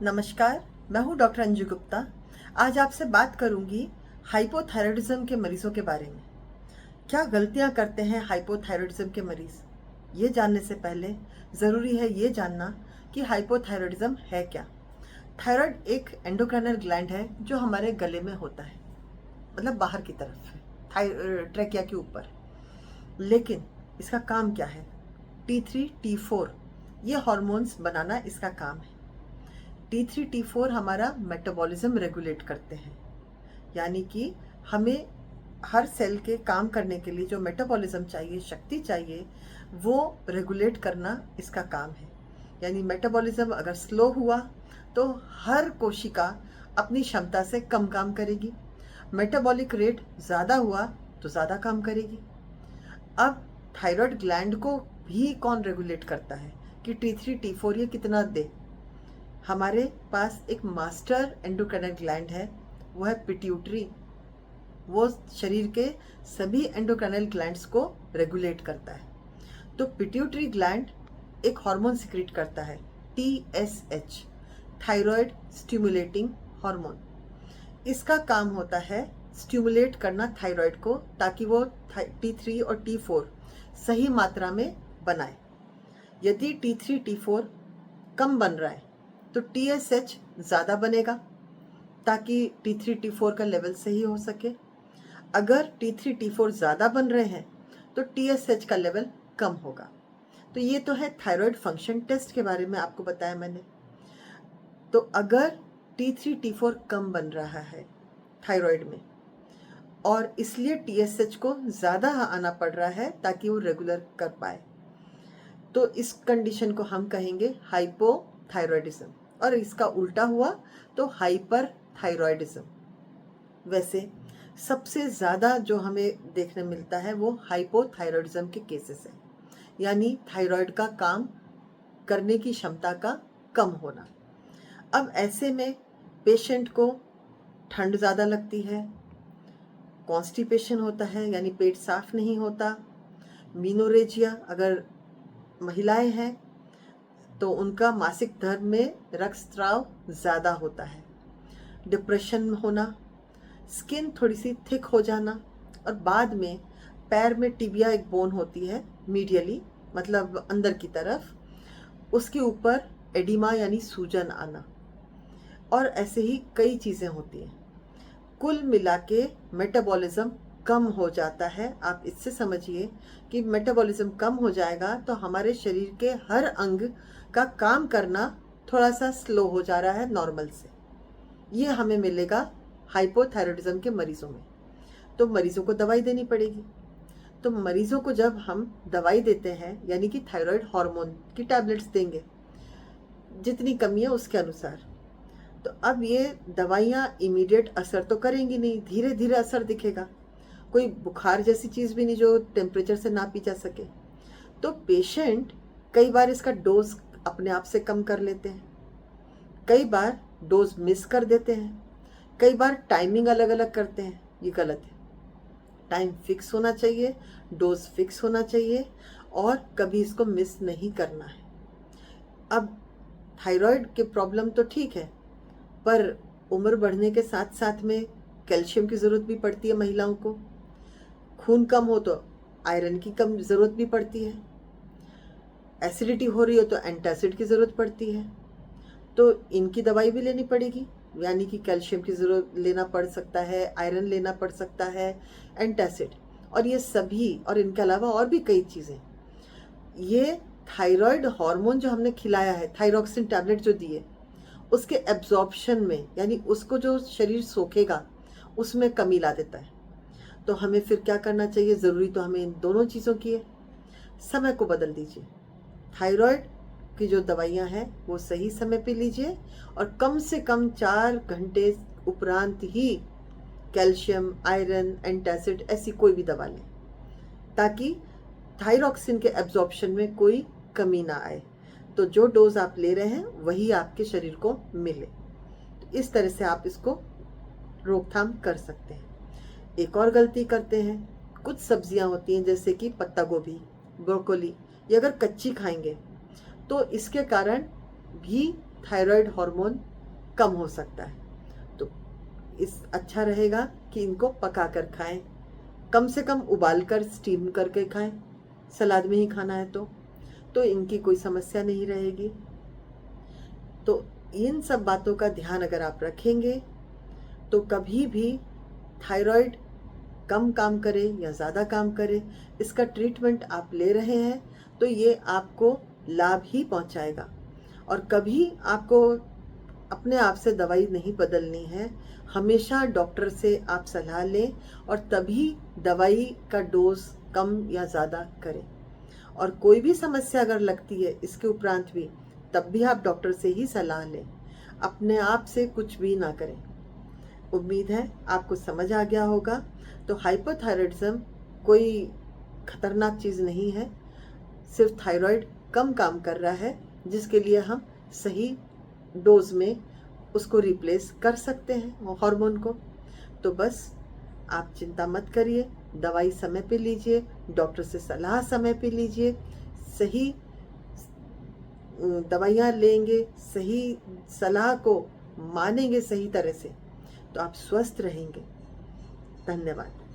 नमस्कार, मैं हूँ डॉक्टर अंजू गुप्ता। आज आपसे बात करूँगी हाइपोथायराइडिज्म के मरीजों के बारे में। क्या गलतियाँ करते हैं हाइपोथायराइडिज्म के मरीज? ये जानने से पहले ज़रूरी है ये जानना कि हाइपोथायराइडिज्म है क्या। थायराइड एक एंडोक्राइनल ग्लैंड है जो हमारे गले में होता है, मतलब बाहर की तरफ है, ट्रेकिया के ऊपर। लेकिन इसका काम क्या है? T3 T4 ये हॉर्मोन्स बनाना इसका काम है। T3 T4 हमारा मेटाबॉलिज्म रेगुलेट करते हैं, यानी कि हमें हर सेल के काम करने के लिए जो मेटाबॉलिज्म चाहिए, शक्ति चाहिए, वो रेगुलेट करना इसका काम है। यानी मेटाबॉलिज्म अगर स्लो हुआ तो हर कोशिका अपनी क्षमता से कम काम करेगी, मेटाबॉलिक रेट ज़्यादा हुआ तो ज़्यादा काम करेगी। अब थायराइड ग्लैंड को भी कौन रेगुलेट करता है कि T3 T4 ये कितना दे? हमारे पास एक मास्टर एंडोक्राइनल ग्लैंड है, वो है पिट्यूटरी। वो शरीर के सभी एंडोक्राइनल ग्लैंड्स को रेगुलेट करता है। तो पिट्यूटरी ग्लैंड एक हार्मोन सिक्रीट करता है, TSH, थायराइड स्टिमुलेटिंग हार्मोन। इसका काम होता है स्टिमुलेट करना थायराइड को, ताकि वो T3 और T4 सही मात्रा में बनाए। यदि T3 T4 कम बन रहा है तो TSH ज़्यादा बनेगा, ताकि T3 T4 का लेवल सही हो सके। अगर T3 T4 ज़्यादा बन रहे हैं तो TSH का लेवल कम होगा। तो ये तो है थायराइड फंक्शन टेस्ट के बारे में आपको बताया मैंने। तो अगर T3 T4 कम बन रहा है थायराइड में और इसलिए TSH को ज़्यादा आना पड़ रहा है ताकि वो रेगुलर कर पाए, तो इस कंडीशन को हम कहेंगे हाइपोथायराइडिज्म। और इसका उल्टा हुआ तो हाइपर थायराइडिज्म। वैसे सबसे ज़्यादा जो हमें देखने मिलता है वो हाइपोथायराइडिज्म के केसेस है, यानी थायराइड का काम करने की क्षमता का कम होना। अब ऐसे में पेशेंट को ठंड ज़्यादा लगती है, कॉन्स्टिपेशन होता है यानी पेट साफ नहीं होता, मीनोरेजिया अगर महिलाएं हैं तो उनका मासिक धर्म में रक्तस्राव ज़्यादा होता है, डिप्रेशन होना, स्किन थोड़ी सी थिक हो जाना, और बाद में पैर में टिबिया एक बोन होती है मीडियली, मतलब अंदर की तरफ, उसके ऊपर एडिमा यानी सूजन आना, और ऐसे ही कई चीज़ें होती हैं। कुल मिला के मेटाबॉलिज्म कम हो जाता है। आप इससे समझिए कि मेटाबॉलिज्म कम हो जाएगा तो हमारे शरीर के हर अंग का काम करना थोड़ा सा स्लो हो जा रहा है नॉर्मल से। ये हमें मिलेगा हाइपोथायराइडिज्म के मरीजों में। तो मरीजों को दवाई देनी पड़ेगी। तो मरीजों को जब हम दवाई देते हैं, यानी कि थायराइड हार्मोन की टैबलेट्स देंगे, जितनी कमी है उसके अनुसार, तो अब ये दवाइयाँ इमीडिएट असर तो करेंगी नहीं, धीरे धीरे असर दिखेगा। कोई बुखार जैसी चीज़ भी नहीं जो टेम्परेचर से नापी जा सके। तो पेशेंट कई बार इसका डोज अपने आप से कम कर लेते हैं, कई बार डोज मिस कर देते हैं, कई बार टाइमिंग अलग अलग करते हैं। ये गलत है। टाइम फिक्स होना चाहिए, डोज फिक्स होना चाहिए, और कभी इसको मिस नहीं करना है। अब थायराइड के प्रॉब्लम तो ठीक है, पर उम्र बढ़ने के साथ साथ में कैल्शियम की ज़रूरत भी पड़ती है महिलाओं को। खून कम हो तो आयरन की कम ज़रूरत भी पड़ती है। एसिडिटी हो रही हो तो एंटासिड की ज़रूरत पड़ती है। तो इनकी दवाई भी लेनी पड़ेगी, यानी कि कैल्शियम की ज़रूरत लेना पड़ सकता है, आयरन लेना पड़ सकता है, एंटासिड, और ये सभी, और इनके अलावा और भी कई चीज़ें। ये थायराइड हार्मोन जो हमने खिलाया है, थायरोक्सिन टैबलेट जो दिए, उसके एब्जॉर्प्शन में, यानी उसको जो शरीर सोखेगा उसमें कमी ला देता है। तो हमें फिर क्या करना चाहिए? ज़रूरी तो हमें इन दोनों चीज़ों की है। समय को बदल दीजिए। थायराइड की जो दवाइयाँ हैं वो सही समय पे लीजिए, और कम से कम 4 घंटे उपरांत ही कैल्शियम, आयरन, एंटासिड ऐसी कोई भी दवा लें, ताकि थायरोक्सिन के एब्जॉर्प्शन में कोई कमी ना आए। तो जो डोज आप ले रहे हैं वही आपके शरीर को मिले। तो इस तरह से आप इसको रोकथाम कर सकते हैं। एक और गलती करते हैं, कुछ सब्जियां होती हैं जैसे कि पत्ता गोभी, ब्रोकोली, ये अगर कच्ची खाएंगे तो इसके कारण भी थायराइड हार्मोन कम हो सकता है। तो इस अच्छा रहेगा कि इनको पका कर खाएं, कम से कम उबाल कर स्टीम करके खाएं, सलाद में ही खाना है तो इनकी कोई समस्या नहीं रहेगी। तो इन सब बातों का ध्यान अगर आप रखेंगे तो कभी भी थायराइड कम काम करे या ज़्यादा काम करे, इसका ट्रीटमेंट आप ले रहे हैं तो ये आपको लाभ ही पहुंचाएगा। और कभी आपको अपने आप से दवाई नहीं बदलनी है, हमेशा डॉक्टर से आप सलाह लें और तभी दवाई का डोज कम या ज़्यादा करें। और कोई भी समस्या अगर लगती है इसके उपरांत भी, तब भी आप डॉक्टर से ही सलाह लें, अपने आप से कुछ भी ना करें। उम्मीद है आपको समझ आ गया होगा। तो हाइपोथायराइडिज्म कोई खतरनाक चीज़ नहीं है, सिर्फ थायराइड कम काम कर रहा है जिसके लिए हम सही डोज में उसको रिप्लेस कर सकते हैं हार्मोन को। तो बस आप चिंता मत करिए, दवाई समय पे लीजिए, डॉक्टर से सलाह समय पे लीजिए, सही दवाइयाँ लेंगे, सही सलाह को मानेंगे सही तरह से, तो आप स्वस्थ रहेंगे। धन्यवाद।